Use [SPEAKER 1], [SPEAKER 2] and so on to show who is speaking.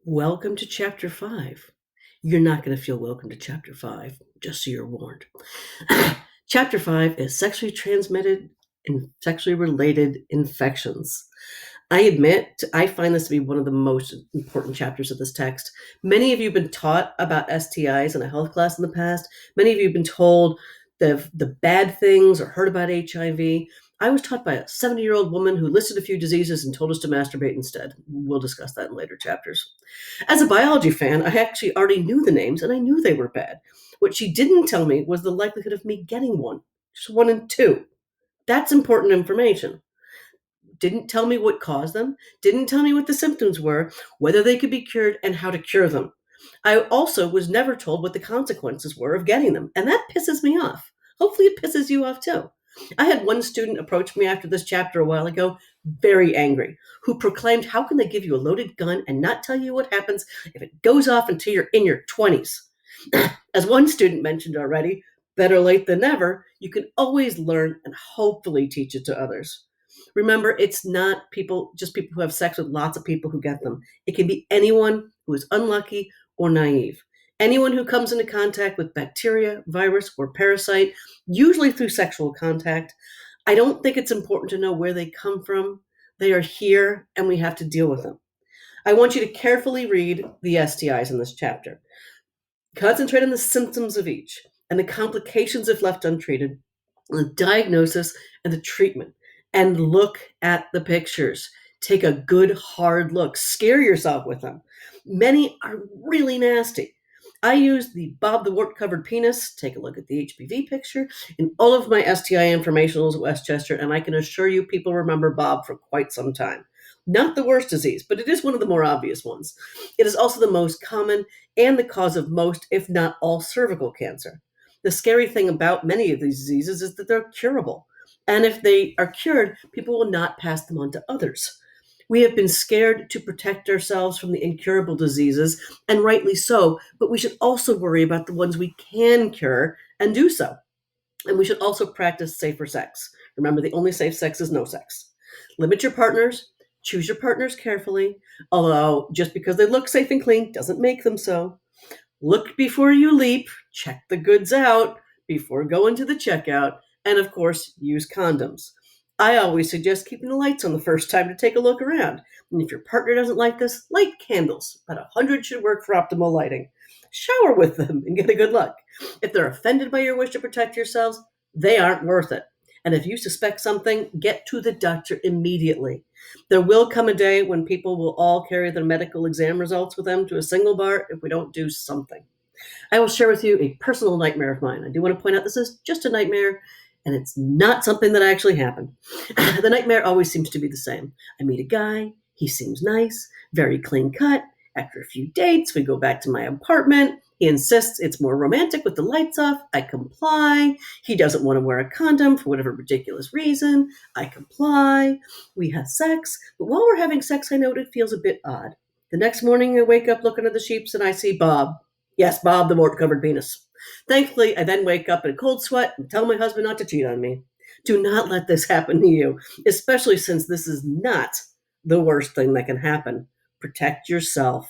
[SPEAKER 1] Welcome to Chapter 5. You're not going to feel welcome to Chapter 5, just so you're warned. Chapter 5 is sexually transmitted and sexually related infections. I admit, I find this to be one of the most important chapters of this text. Many of you have been taught about STIs in a health class in the past. Many of you have been told the bad things or heard about HIV. I was taught by a 70-year-old woman who listed a few diseases and told us to masturbate instead. We'll discuss that in later chapters. As a biology fan, I actually already knew the names and I knew they were bad. What she didn't tell me was the likelihood of me getting one. Just 1 in 2. That's important information. Didn't tell me what caused them, didn't tell me what the symptoms were, whether they could be cured, and how to cure them. I also was never told what the consequences were of getting them, and that pisses me off. Hopefully it pisses you off too. I had one student approach me after this chapter a while ago, very angry, who proclaimed, how can they give you a loaded gun and not tell you what happens if it goes off until you're in your 20s? As one student mentioned already, better late than never, you can always learn and hopefully teach it to others. Remember, it's not just people who have sex with lots of people who get them. It can be anyone who is unlucky or naive. Anyone who comes into contact with bacteria, virus, or parasite, usually through sexual contact. I don't think it's important to know where they come from. They are here, and we have to deal with them. I want you to carefully read the STIs in this chapter. Concentrate on the symptoms of each and the complications if left untreated, the diagnosis and the treatment. And look at the pictures. Take a good hard look. Scare yourself with them. Many are really nasty. I use the Bob the Wart-Covered Penis. Take a look at the HPV picture in all of my STI informationals at Westchester, and I can assure you people remember Bob for quite some time. Not the worst disease, but it is one of the more obvious ones. It is also the most common and the cause of most, if not all, cervical cancer. The scary thing about many of these diseases is that they're curable. And if they are cured, people will not pass them on to others. We have been scared to protect ourselves from the incurable diseases, and rightly so, but we should also worry about the ones we can cure and do so. And we should also practice safer sex. Remember, the only safe sex is no sex. Limit your partners, choose your partners carefully, although just because they look safe and clean doesn't make them so. Look before you leap, check the goods out before going to the checkout, and of course, use condoms. I always suggest keeping the lights on the first time to take a look around. And if your partner doesn't like this, light candles. About 100 should work for optimal lighting. Shower with them and get a good look. If they're offended by your wish to protect yourselves, they aren't worth it. And if you suspect something, get to the doctor immediately. There will come a day when people will all carry their medical exam results with them to a single bar if we don't do something. I will share with you a personal nightmare of mine. I do want to point out this is just a nightmare, and it's not something that actually happened. The nightmare always seems to be the same. I meet a guy, he seems nice, very clean cut. After a few dates, we go back to my apartment. He insists it's more romantic with the lights off. I comply. He doesn't want to wear a condom for whatever ridiculous reason. I comply. We have sex, but while we're having sex, I note it feels a bit odd. The next morning, I wake up looking at the sheets and I see Bob. Yes, Bob the Wart-Covered Penis. Thankfully, I then wake up in a cold sweat and tell my husband not to cheat on me. Do not let this happen to you, especially since this is not the worst thing that can happen. Protect yourself.